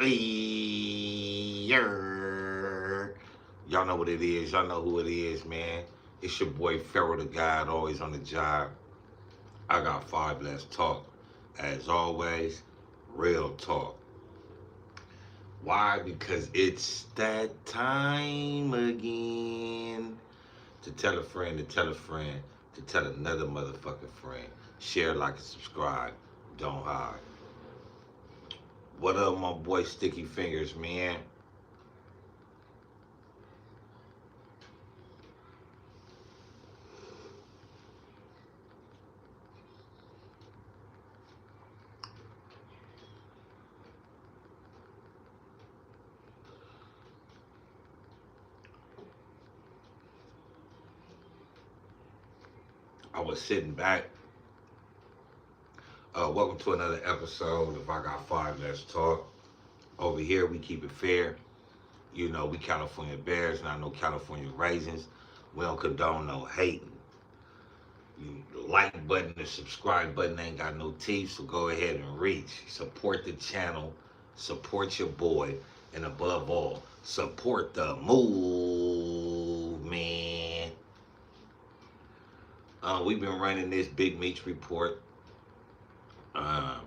Y'all know what it is. Y'all know who it is, man. It's your boy Pharaoh the God, always on the job. I got five. Let's talk. As always, real talk. Why? Because it's that time again. To tell a friend, to tell a friend, to tell another motherfucking friend. Share, like, and subscribe. Don't hide. What up, my boy Sticky Fingers, man? I was sitting back. Welcome to another episode of I Got Five. Let's talk. Over here, we keep it fair. You know, we California Bears, not no California Raisins. We don't condone no hating. The like button, the subscribe button ain't got no teeth, so go ahead and reach. Support the channel, support your boy, and above all, support the movement. We've been running this Big Meech report. Um,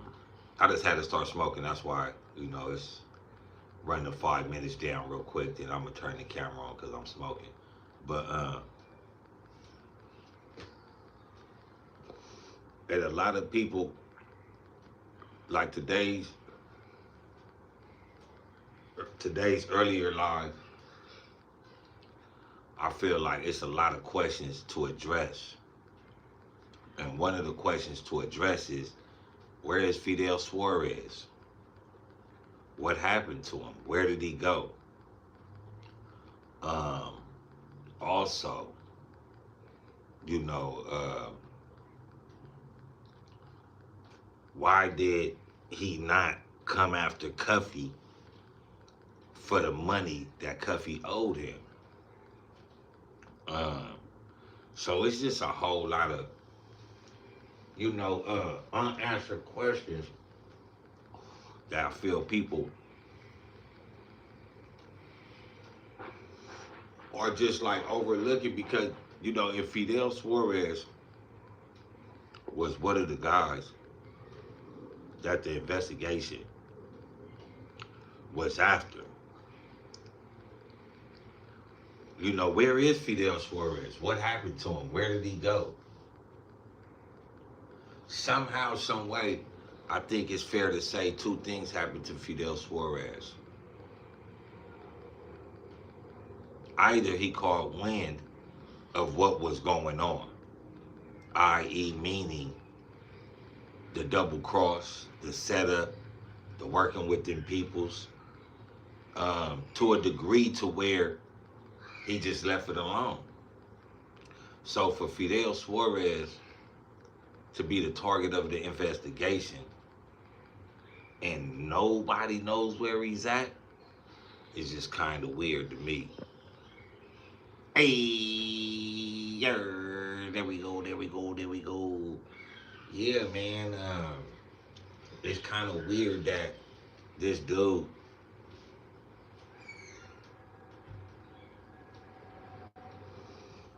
I just had to start smoking. That's why, it's running the 5 minutes down real quick. Then I'm going to turn the camera on because I'm smoking. But, and a lot of people, like today's earlier live, I feel like it's a lot of questions to address. And one of the questions to address is, where is Fidel Suarez? What happened to him? Where did he go? Um, Also, you know, why did he not come after Cuffy for the money that Cuffy owed him? Um, so it's just a whole lot of, unanswered questions that I feel people are just like overlooking because, if Fidel Suarez was one of the guys that the investigation was after, where is Fidel Suarez? What happened to him? Where did he go? Somehow, some way, I think it's fair to say two things happened to Fidel Suarez. Either he caught wind of what was going on, i.e., meaning the double cross, the setup, the working with them peoples, to a degree to where he just left it alone. So for Fidel Suarez to be the target of the investigation and nobody knows where he's at is just kind of weird to me. Hey, there we go, there we go, there we go. Yeah, man, it's kind of weird that this dude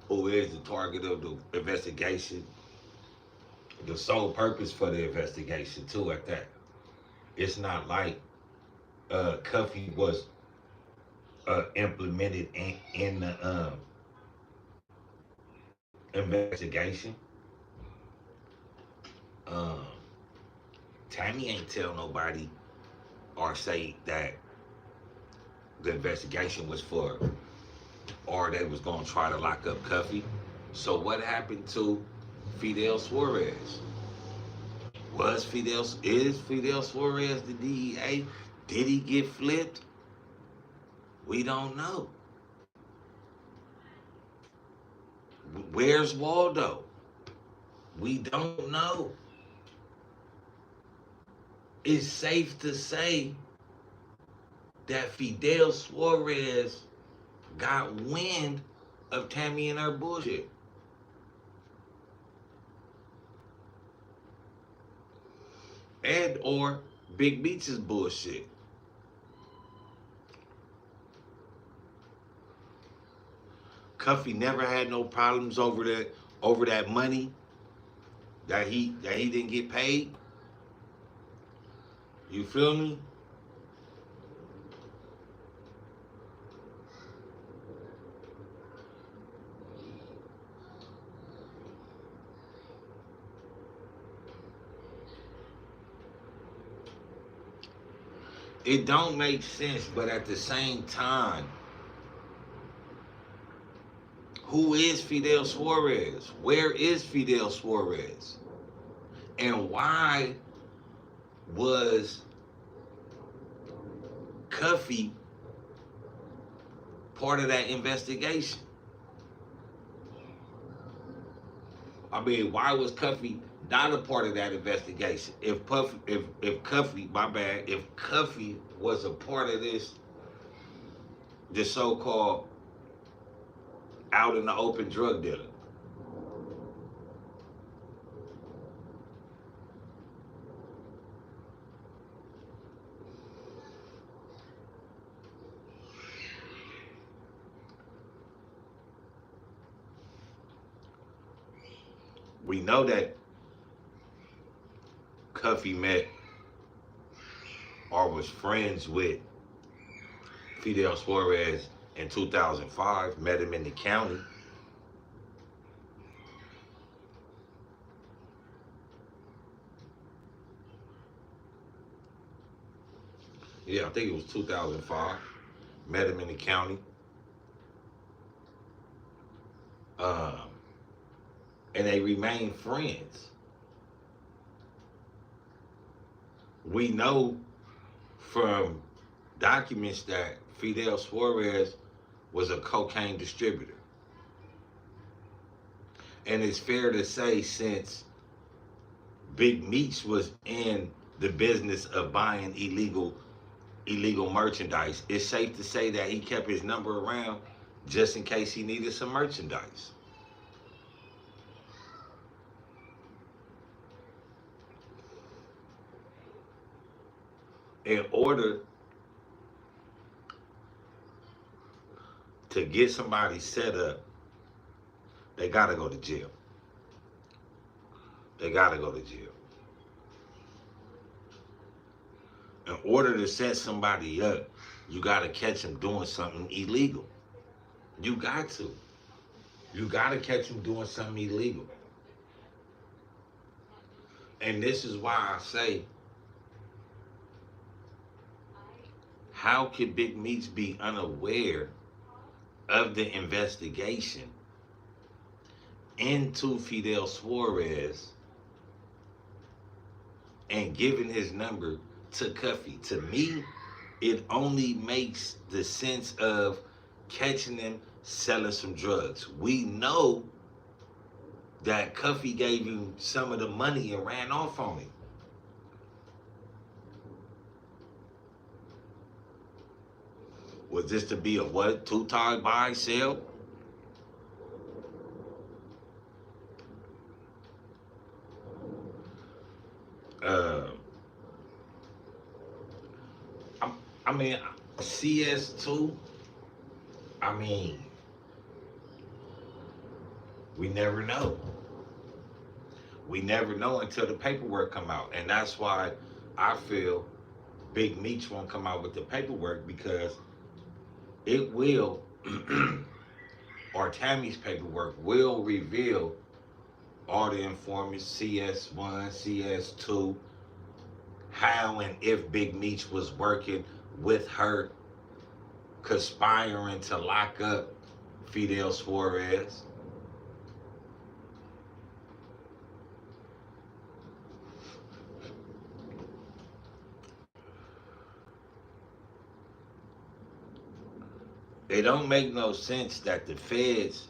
who is the target of the investigation, the sole purpose for the investigation too at that. It's not like Cuffy was implemented in the investigation. Um, Tammy ain't tell nobody or say that the investigation was for, or they was gonna try to lock up Cuffy. So what happened to Fidel Suarez? Is Fidel Suarez the DEA? Did he get flipped? We don't know. Where's Waldo? We don't know. It's safe to say that Fidel Suarez got wind of Tammy and her bullshit. And or Big Meech's bullshit. Cuffy never had no problems over that money that he didn't get paid. You feel me? It don't make sense, but at the same time, who is Fidel Suarez? Where is Fidel Suarez? And why was Cuffy part of that investigation? I mean, why was Cuffy not a part of that investigation? If Cuffy, my bad, if Cuffy was a part of this so-called out in the open drug dealer. We know that Cuffy met or was friends with Fidel Suarez in 2005, met him in the county. Yeah, I think it was 2005. Met him in the county. Um, and they remained friends. We know from documents that Fidel Suarez was a cocaine distributor. And it's fair to say, since Big Meech was in the business of buying illegal merchandise, it's safe to say that he kept his number around just in case he needed some merchandise. In order to get somebody set up, they gotta go to jail. They gotta go to jail. In order to set somebody up, you gotta catch them doing something illegal. You got to. You gotta catch them doing something illegal. And this is why I say, how could Big Meech be unaware of the investigation into Fidel Suarez and giving his number to Cuffy? To me, it only makes the sense of catching him selling some drugs. We know that Cuffy gave him some of the money and ran off on him. Was this to be a what? Two-time buy, sell? Uh, I mean, CS2, I mean, we never know. We never know until the paperwork come out. And that's why I feel Big Meech won't come out with the paperwork, because it will, or Tammy's paperwork will reveal all the informants, CS1, CS2, how and if Big Meech was working with her, conspiring to lock up Fidel Suarez. It don't make no sense that the feds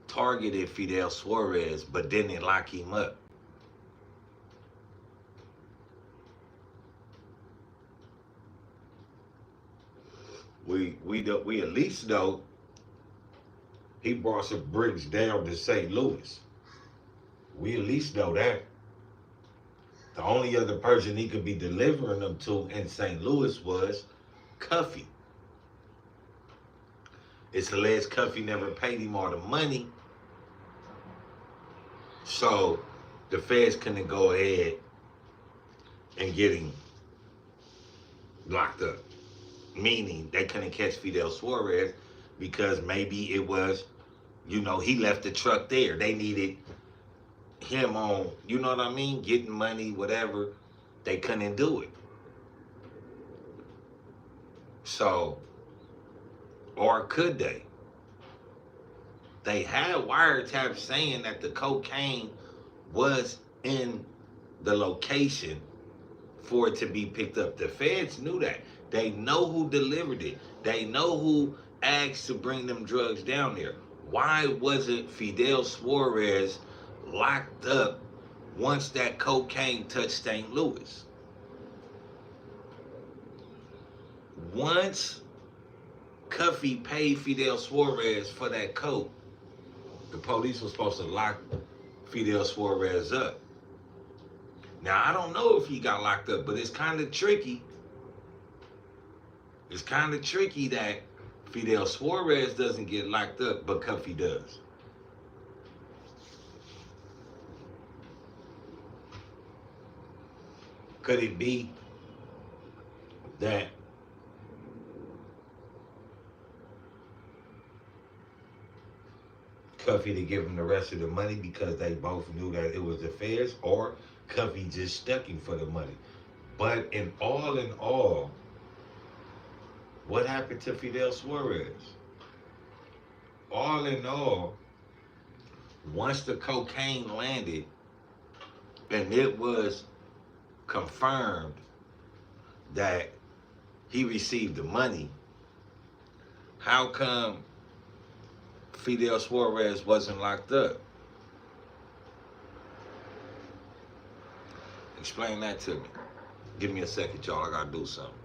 targeted Fidel Suarez, but didn't lock him up. We at least know he brought some bricks down to St. Louis. We at least know that. The only other person he could be delivering them to in St. Louis was Cuffy. It's alleged Cuffy never paid him all the money, so the feds couldn't go ahead and get him locked up. Meaning they couldn't catch Fidel Suarez because maybe it was, he left the truck there. They needed him on, you know what I mean, getting money, whatever. They couldn't do it. So, or could they? They had wiretaps saying that the cocaine was in the location for it to be picked up. The feds knew that. They know who delivered it. They know who asked to bring them drugs down there. Why wasn't Fidel Suarez locked up once that cocaine touched St. Louis? Once Cuffy paid Fidel Suarez for that coke, the police were supposed to lock Fidel Suarez up. Now, I don't know if he got locked up, but it's kind of tricky. It's kind of tricky that Fidel Suarez doesn't get locked up, but Cuffy does. Could it be that Cuffy to give him the rest of the money because they both knew that it was the feds, or Cuffy just stuck him for the money? But in all, what happened to Fidel Suarez? All in all, once the cocaine landed and it was confirmed that he received the money, how come Fidel Suarez wasn't locked up? Explain that to me. Give me a second, y'all. I gotta do something.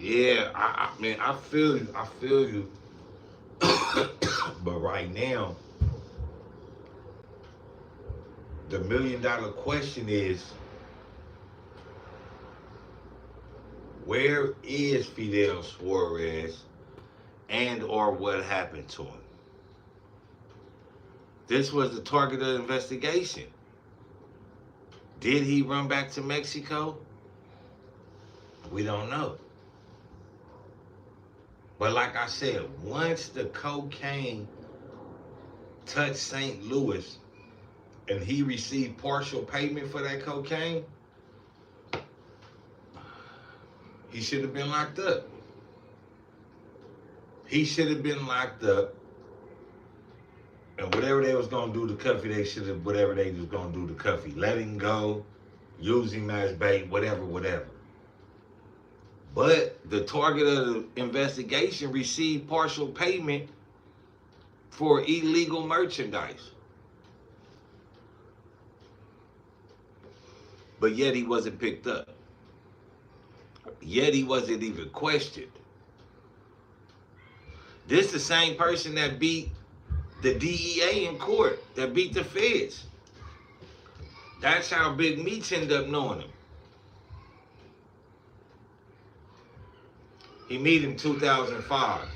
Yeah, man, I feel you. I feel you. But right now, the $1 million question is, where is Fidel Suarez, and or what happened to him? This was the target of the investigation. Did he run back to Mexico? We don't know. But like I said, once the cocaine touched St. Louis and he received partial payment for that cocaine, he should have been locked up. He should have been locked up. And whatever they was going to do to Cuffy, they should have, whatever they was going to do to Cuffy. Let him go, use him as bait, whatever. But the target of the investigation received partial payment for illegal merchandise. But yet he wasn't picked up. Yet he wasn't even questioned. This the same person that beat the DEA in court, that beat the feds. That's how Big Meech ended up knowing him. He met him in 2005.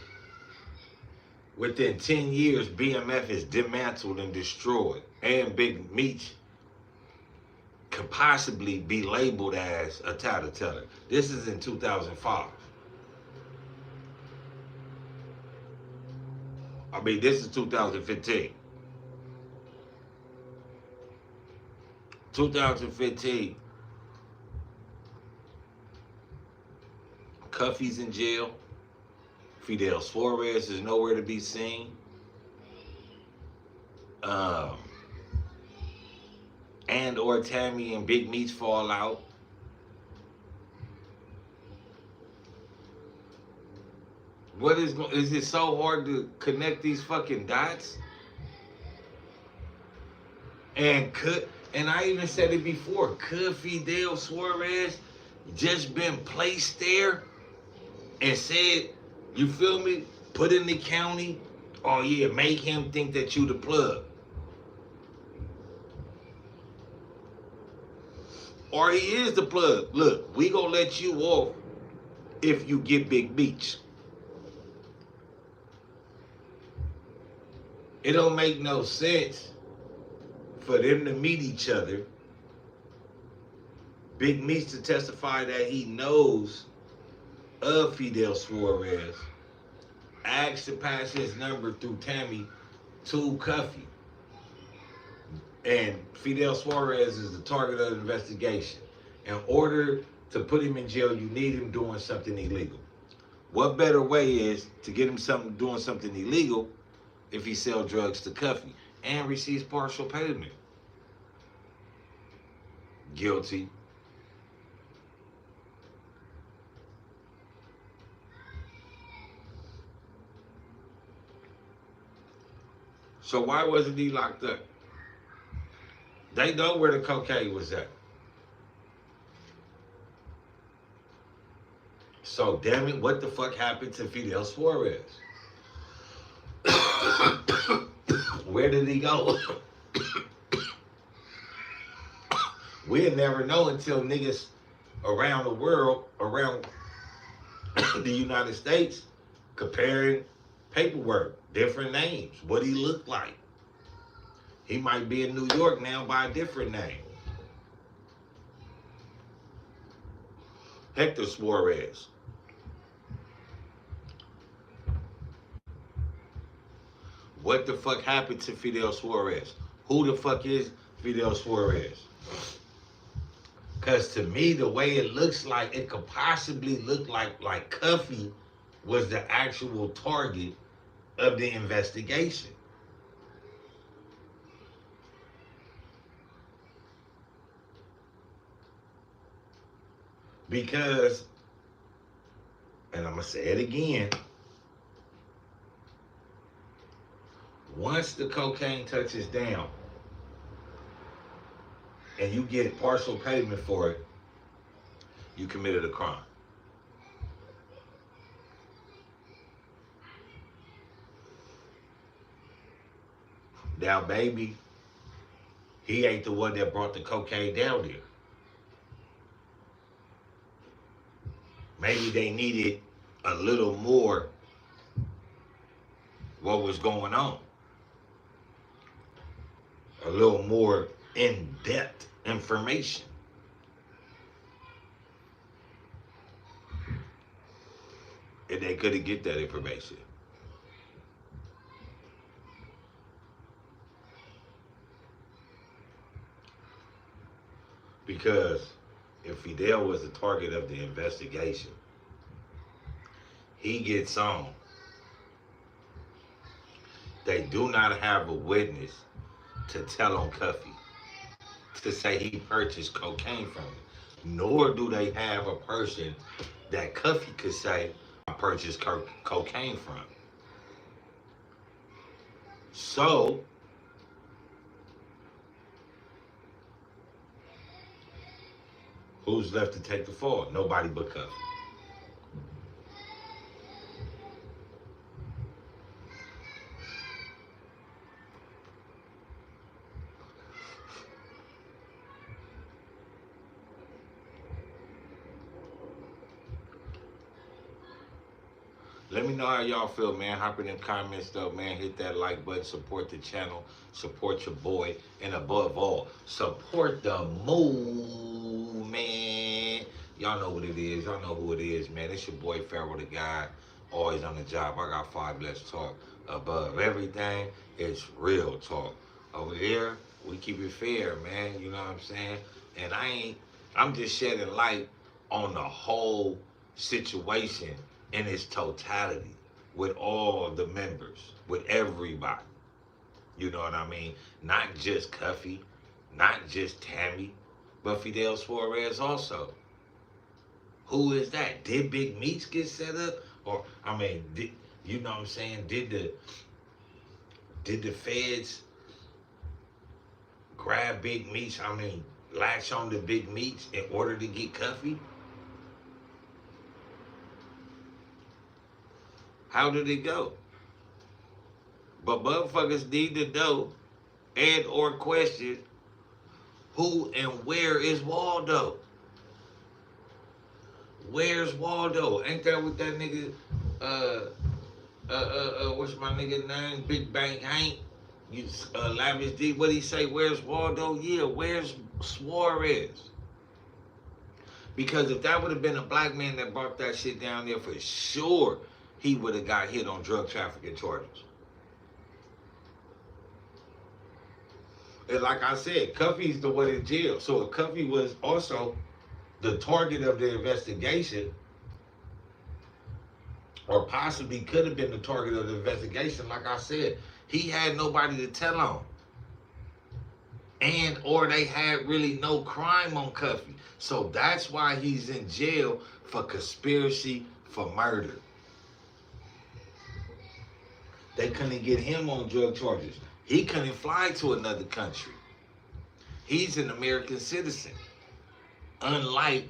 Within 10 years, BMF is dismantled and destroyed. And Big Meech could possibly be labeled as a tattletale. This is in 2005. I mean, this is 2015. 2015, Cuffy's in jail. Fidel Suarez is nowhere to be seen. And or Tammy and Big Meech fall out. What is it so hard to connect these fucking dots? And I even said it before, could Fidel Suarez just been placed there and said, you feel me, put in the county, oh yeah, make him think that you the plug. Or he is the plug. Look, we gonna let you off if you get Big Meech. It don't make no sense for them to meet each other. Big Meech to testify that he knows of Fidel Suarez, asked to pass his number through Tammy to Cuffy. And Fidel Suarez is the target of the investigation. In order to put him in jail, you need him doing something illegal. What better way is to get him doing something illegal if he sells drugs to Cuffy and receives partial payment? Guilty. So why wasn't he locked up? They know where the cocaine was at. So damn it, what the fuck happened to Fidel Suarez? Where did he go? We'll never know until niggas around the world, around the United States, comparing paperwork, different names, what he looked like. He might be in New York now by a different name. Hector Suarez. What the fuck happened to Fidel Suarez? Who the fuck is Fidel Suarez? Because to me, the way it looks like, it could possibly look like Cuffy was the actual target of the investigation. Because, and I'm going to say it again, once the cocaine touches down and you get partial payment for it, you committed a crime. Now, maybe he ain't the one that brought the cocaine down there. Maybe they needed a little more what was going on. A little more in-depth information. And they couldn't get that information. Because if Fidel was the target of the investigation, he gets on. They do not have a witness to tell on Cuffy to say he purchased cocaine from him. Nor do they have a person that Cuffy could say, I purchased cocaine from. So, who's left to take the fall? Nobody but Cuffy. Let me know how y'all feel, man. Hop in them comments, though, man. Hit that like button. Support the channel. Support your boy. And above all, support the move, man. Y'all know what it is. Y'all know who it is, man. It's your boy, Pharaoh the God. Always on the job. I got 5 Let's Talk. Above everything, it's real talk. Over here, we keep it fair, man. You know what I'm saying? And I'm just shedding light on the whole situation in its totality, with all the members, with everybody. You know what I mean? Not just Cuffy, not just Tammy, but Fidel Suarez also. Who is that? Did Big Meech get set up? Or, I mean, you know what I'm saying? Did the feds grab Big Meech, latch on to Big Meech in order to get Cuffy? How did it go? But motherfuckers need to know and or question who and where is Waldo? Where's Waldo? Ain't that what that nigga, what's my nigga name? Big Bang Hank? Lavish D, what'd he say? Where's Waldo? Yeah, where's Suarez? Because if that would have been a black man that brought that shit down there, for sure, he would have got hit on drug trafficking charges. And like I said, Cuffy's the one in jail. So if Cuffy was also the target of the investigation, or possibly could have been the target of the investigation, like I said, he had nobody to tell on. And or they had really no crime on Cuffy. So that's why he's in jail for conspiracy for murder. They couldn't get him on drug charges. He couldn't fly to another country. He's an American citizen. Unlike,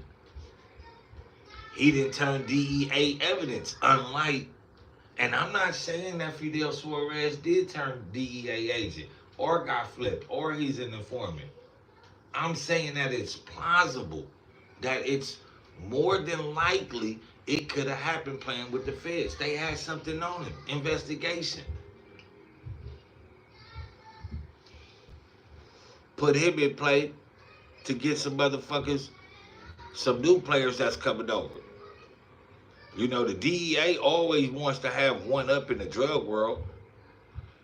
he didn't turn DEA evidence. Unlike, and I'm not saying that Fidel Suarez did turn DEA agent or got flipped or he's an informant. I'm saying that it's plausible, that it's more than likely it could have happened playing with the feds. They had something on him. Investigation. Put him in play to get some motherfuckers, some new players that's coming over. You know, the DEA always wants to have one up in the drug world.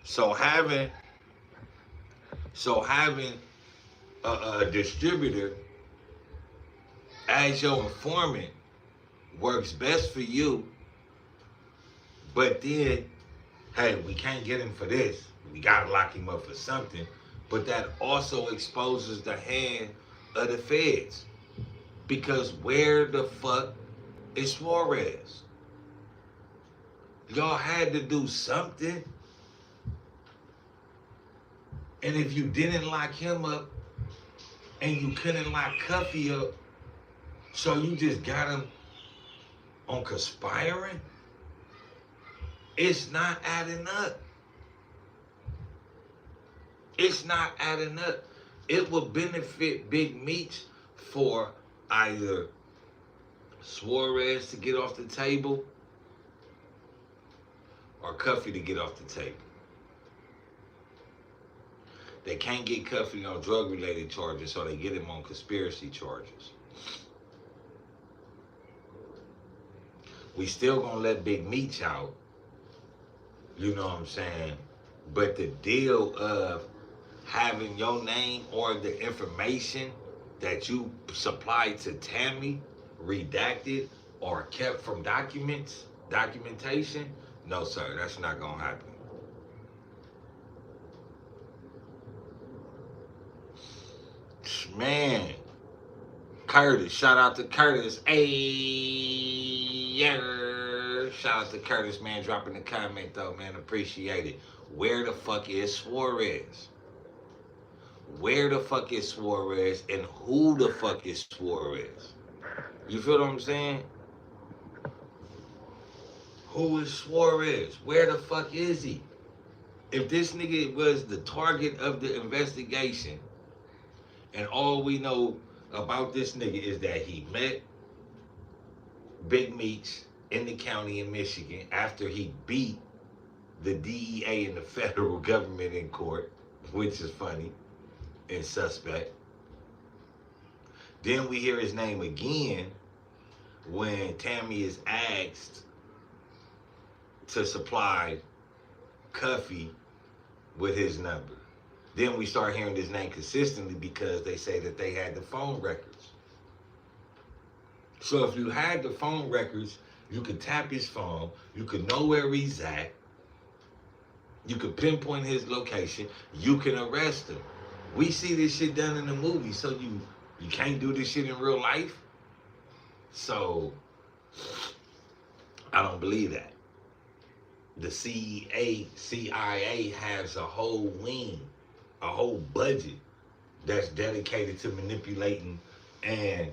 So having a distributor as your informant works best for you, but then, hey, we can't get him for this. We gotta lock him up for something. But that also exposes the hand of the feds. Because where the fuck is Suarez? Y'all had to do something. And if you didn't lock him up, and you couldn't lock Cuffy up, so you just got him on conspiring, it's not adding up. It's not adding up. It will benefit Big Meech for either Suarez to get off the table or Cuffy to get off the table. They can't get Cuffy on drug-related charges, so they get him on conspiracy charges. We still gonna let Big Meech out. You know what I'm saying? But the deal of having your name or the information that you supplied to Tammy redacted or kept from documentation, no sir, that's not gonna happen. Man, Curtis, shout out to Curtis. Hey, yeah. Shout out to Curtis, man, dropping the comment though, man. Appreciate it. Where the fuck is Suarez? Where the fuck is Suarez and who the fuck is Suarez? You feel what I'm saying? Who is Suarez? Where the fuck is he? If this nigga was the target of the investigation and all we know about this nigga is that he met Big Meech in the county in Michigan after he beat the DEA and the federal government in court, which is funny and suspect. Then we hear his name again when Tammy is asked to supply Cuffy with his number. Then we start hearing his name consistently because they say that they had the phone records. So if you had the phone records, you could tap his phone, you could know where he's at, you could pinpoint his location, you can arrest him. We see this shit done in the movie, so you can't do this shit in real life? So, I don't believe that. The CIA has a whole wing, a whole budget that's dedicated to manipulating and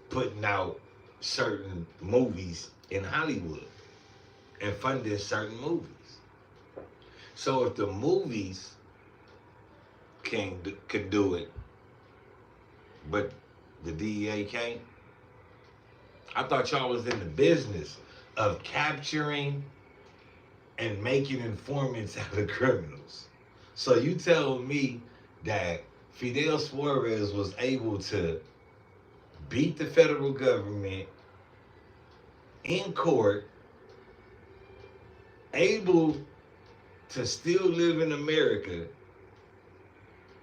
putting out certain movies in Hollywood and funding certain movies. So if the movies could do it, but the DEA can't, I thought y'all was in the business of capturing and making informants out of criminals. So you tell me that Fidel Suarez was able to beat the federal government in court, able to still live in America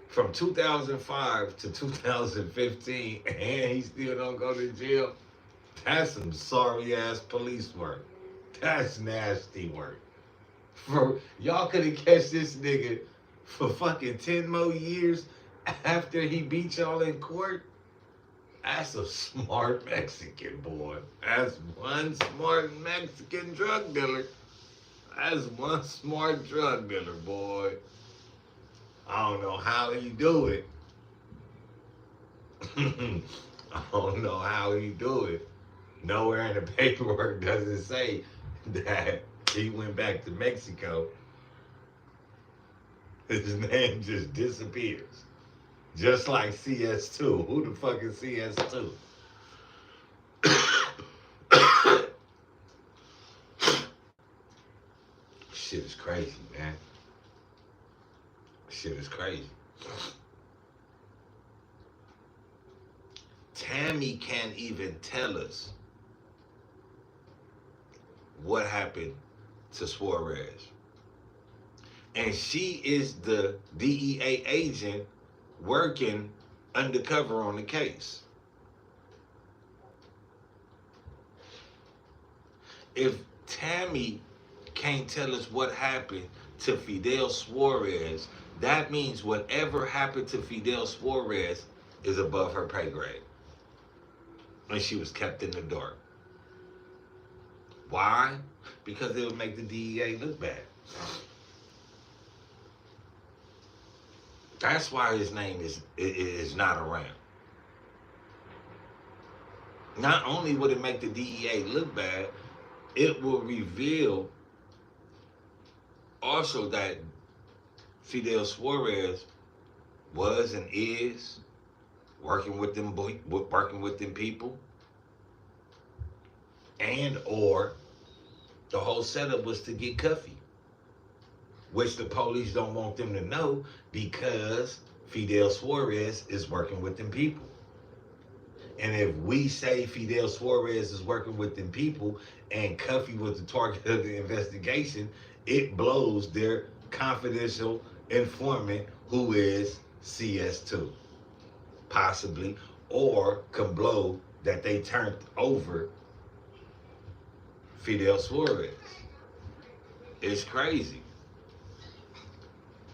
from 2005 to 2015, and he still don't go to jail? That's some sorry ass police work. That's nasty work. For y'all couldn't catch this nigga for fucking 10 more years after he beat y'all in court? That's a smart Mexican, boy. That's one smart Mexican drug dealer. That's one smart drug dealer, boy. I don't know how he do it. I don't know how he do it. Nowhere in the paperwork does it say that he went back to Mexico. His name just disappears. Just like CS2. Who the fuck is CS2? Shit is crazy, man. Shit is crazy. Tammy can't even tell us what happened to Suarez. And she is the DEA agent working undercover on the case. If Tammy can't tell us what happened to Fidel Suarez, that means whatever happened to Fidel Suarez is above her pay grade. And she was kept in the dark. Why? Because it would make the DEA look bad. That's why his name is not around. Not only would it make the DEA look bad, it will reveal also that Fidel Suarez was and is working with them people, and or the whole setup was to get Cuffy, which the police don't want them to know because Fidel Suarez is working with them people. And if we say Fidel Suarez is working with them people and Cuffy was the target of the investigation, it blows their confidential informant who is CS2, possibly, or can blow that they turned over Fidel Suarez. It's crazy.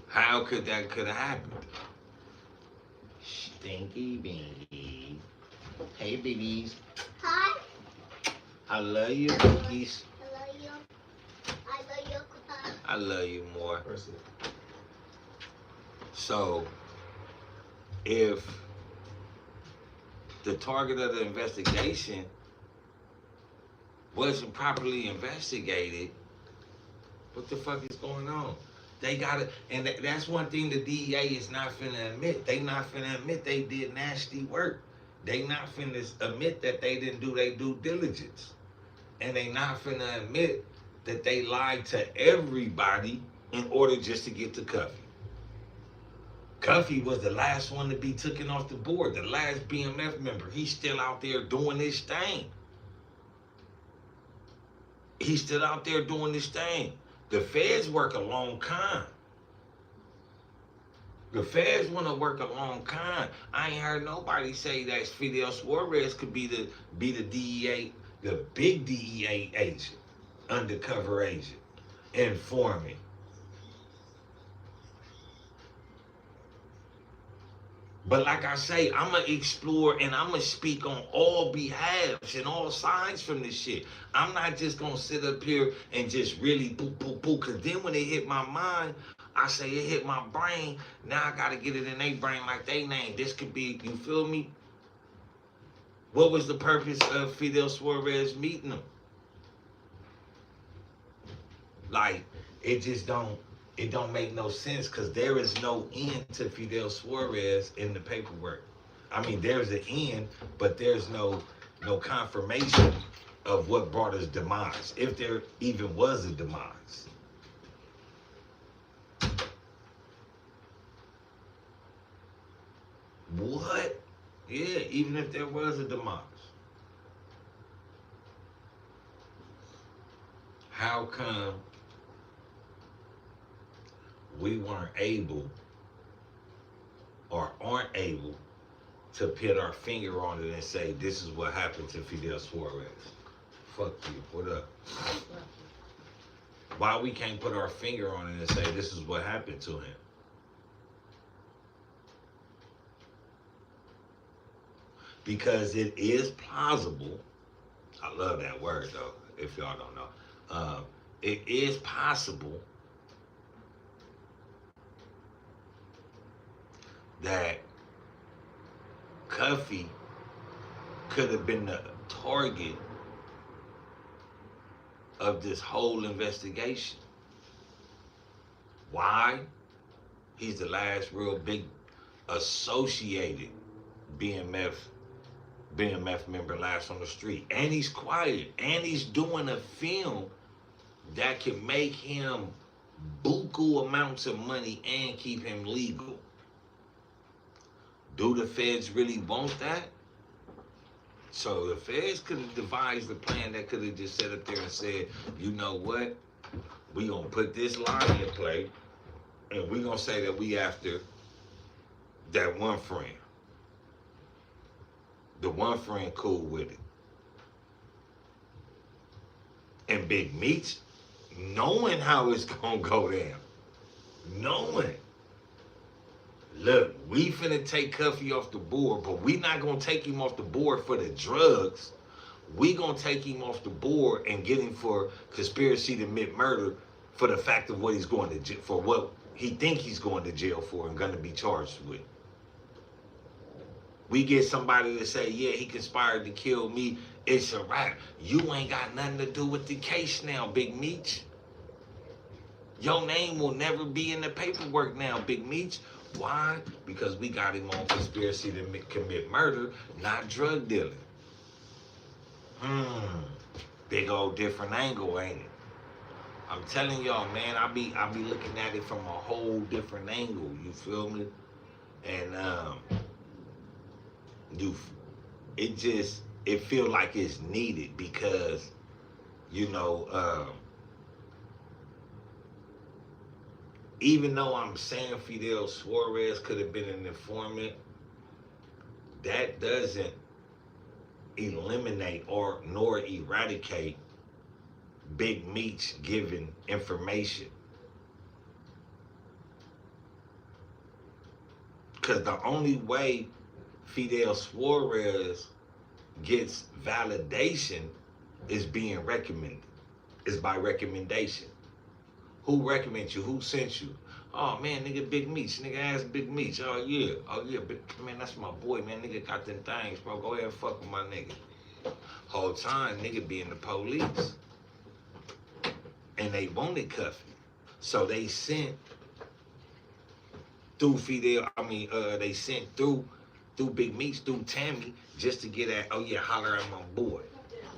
How could that could have happened? Stinky Binky. Hey, babies. Hi. I love you, cookies. I love you. I love you. I love you more. So, if the target of the investigation wasn't properly investigated, what the fuck is going on? They gotta, and that's one thing the DEA is not finna admit. They not finna admit they did nasty work. They not finna admit that they didn't do their due diligence. And they not finna admit that they lied to everybody in order just to get to Cuffy. Cuffy was the last one to be taken off the board, the last BMF member. He's still out there doing this thing. He's still out there doing this thing. The feds work a long time. The feds want to work a long time. I ain't heard nobody say that Fidel Suarez could be the DEA, the big DEA agent, undercover agent, informant. But like I say, I'm going to explore and I'm going to speak on all behalves and all sides from this shit. I'm not just going to sit up here and just really boo. Because then when it hit my mind, I say it hit my brain. Now I got to get it in their brain like they name. This could be, you feel me? What was the purpose of Fidel Suarez meeting them? Like, it just don't make no sense because there is no end to Fidel Suarez in the paperwork. I mean, there's an end, but there's no confirmation of what brought his demise, if there even was a demise. What? Yeah, even if there was a demise. How come we weren't able or aren't able to put our finger on it and say, this is what happened to Fidel Suarez? Fuck you. What up? Why we can't put our finger on it and say, this is what happened to him? Because it is plausible. I love that word, though, if y'all don't know. It is possible that Cuffy could have been the target of this whole investigation. Why? He's the last real big associated BMF member last on the street. And he's quiet. And he's doing a film that can make him buku amounts of money and keep him legal. Do the feds really want that? So the feds could have devised a plan that could have just sat up there and said, you know what? We gonna put this line in play and we gonna say that we after that one friend. The one friend cool with it. And Big Meech, knowing how it's gonna go down, knowing, look, we finna take Cuffy off the board, but we not gonna take him off the board for the drugs. We gonna take him off the board and get him for conspiracy to commit murder for the fact of what he's going to jail for, what he think he's going to jail for and gonna be charged with. We get somebody to say, yeah, he conspired to kill me. It's a wrap. You ain't got nothing to do with the case now, Big Meech. Your name will never be in the paperwork now, Big Meech. Why? Because we got him on conspiracy to commit murder, not drug dealing. Big old different angle, ain't it? I'm telling y'all, man, I be looking at it from a whole different angle. You feel me? And you, it just it feel like it's needed because you know, even though I'm saying Fidel Suarez could have been an informant, that doesn't eliminate or nor eradicate Big Meech giving information. Because the only way Fidel Suarez gets validation is being recommended, is by recommendation. Who recommends you? Who sent you? Oh man, nigga, Big Meech. Nigga, ask Big Meech. Oh yeah, man, that's my boy, man. Nigga got them things, bro. Go ahead and fuck with my nigga. Whole time, nigga being the police. And they wanted Cuffy. So they sent through Fidel, they sent through Big Meech, through Tammy, just to get at, oh yeah, holler at my boy.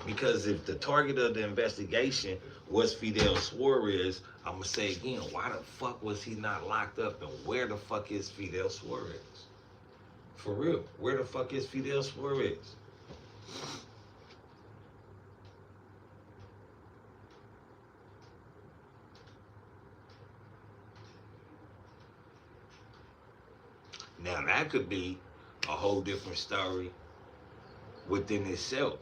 Because if the target of the investigation was Fidel Suarez, I'm going to say again, why the fuck was he not locked up? And where the fuck is Fidel Suarez? For real, where the fuck is Fidel Suarez? Now that could be a whole different story within itself.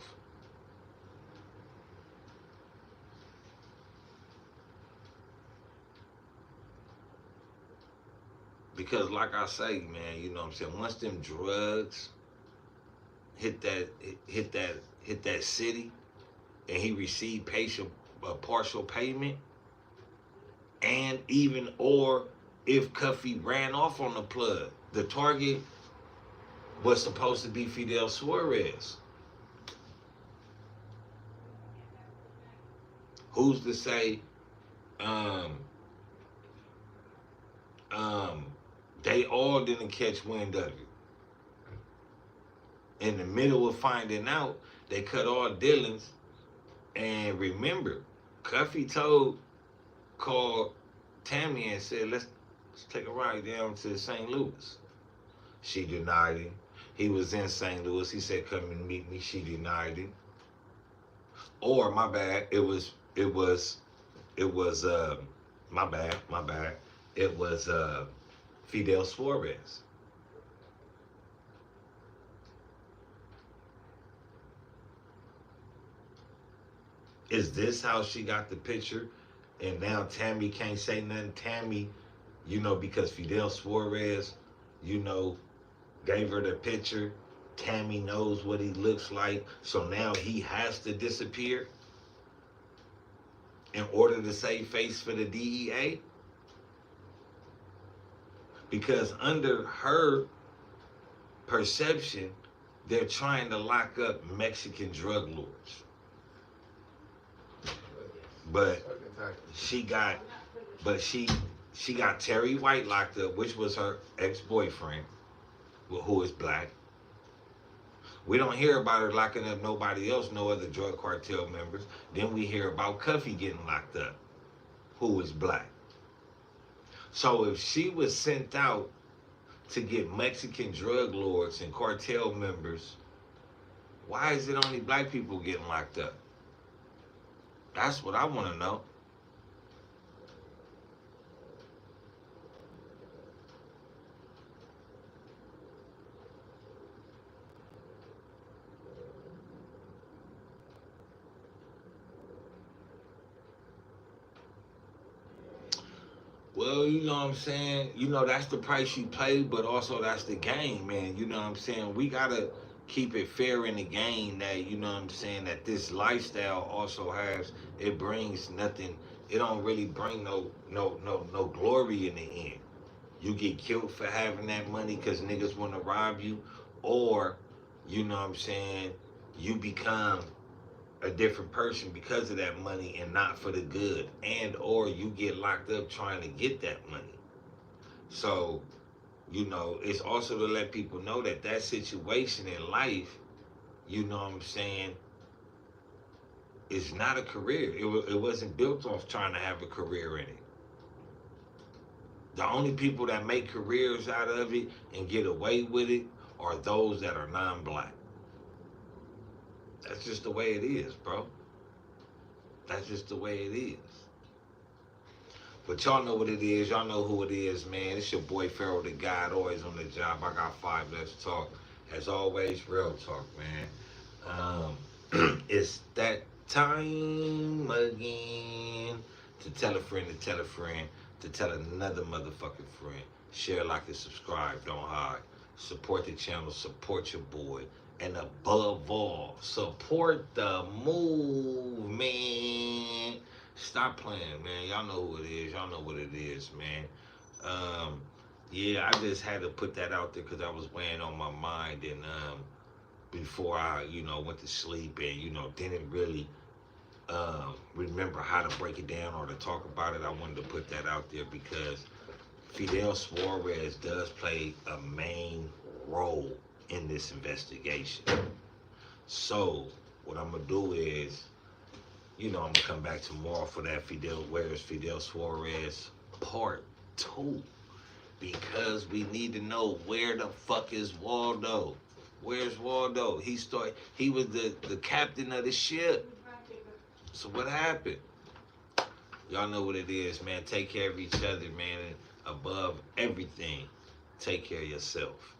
Because like I say, man, you know what I'm saying, once them drugs hit that city and he received partial payment, and even or if Cuffy ran off on the plug, the target was supposed to be Fidel Suarez. Who's to say they all didn't catch wind of it? In the middle of finding out, they cut all dealings. And remember, Cuffy called Tammy and said, let's take a ride down to St. Louis. She denied him. He was in St. Louis. He said, come and meet me. She denied him. Or, my bad, it was my bad. It was Fidel Suarez. Is this how she got the picture? And now Tammy can't say nothing. Tammy, because Fidel Suarez, gave her the picture. Tammy knows what he looks like. So now he has to disappear in order to save face for the DEA? Because under her perception, they're trying to lock up Mexican drug lords. But she got Terry White locked up, which was her ex-boyfriend, who is black. We don't hear about her locking up nobody else, no other drug cartel members. Then we hear about Cuffy getting locked up, who is black. So if she was sent out to get Mexican drug lords and cartel members, why is it only black people getting locked up? That's what I want to know. Well, you know what I'm saying? That's the price you pay, but also that's the game, man. You know what I'm saying? We got to keep it fair in the game that, that this lifestyle also has, it brings nothing. It don't really bring no glory in the end. You get killed for having that money because niggas want to rob you, or, you become a different person because of that money and not for the good, and or you get locked up trying to get that money. So You know, it's also to let people know that that situation in life, you know what I'm saying, is not a career. It wasn't built off trying to have a career in it. The only people that make careers out of it and get away with it are those that are non-black. That's just the way it is, bro. That's just the way it is. But y'all know what it is. Y'all know who it is, man. It's your boy Pharaoh the God, always on the job. I got 5. Let's talk. As always, real talk, man. It's that time again to tell a friend to tell a friend to tell another motherfucking friend. Share, like, and subscribe. Don't hide. Support the channel. Support your boy. And above all, support the movement. Stop playing, man. Y'all know who it is. Y'all know what it is, man. Yeah, I just had to put that out there because I was weighing on my mind, and before I, went to sleep, and didn't really remember how to break it down or to talk about it. I wanted to put that out there because Fidel Suarez does play a main role in this investigation. So what I'm gonna do is, I'm gonna come back tomorrow for that Where's Fidel Suarez Part 2. Because we need to know, where the fuck is Waldo? Where's Waldo? He was the captain of the ship. So what happened? Y'all know what it is, man. Take care of each other, man. And above everything, take care of yourself.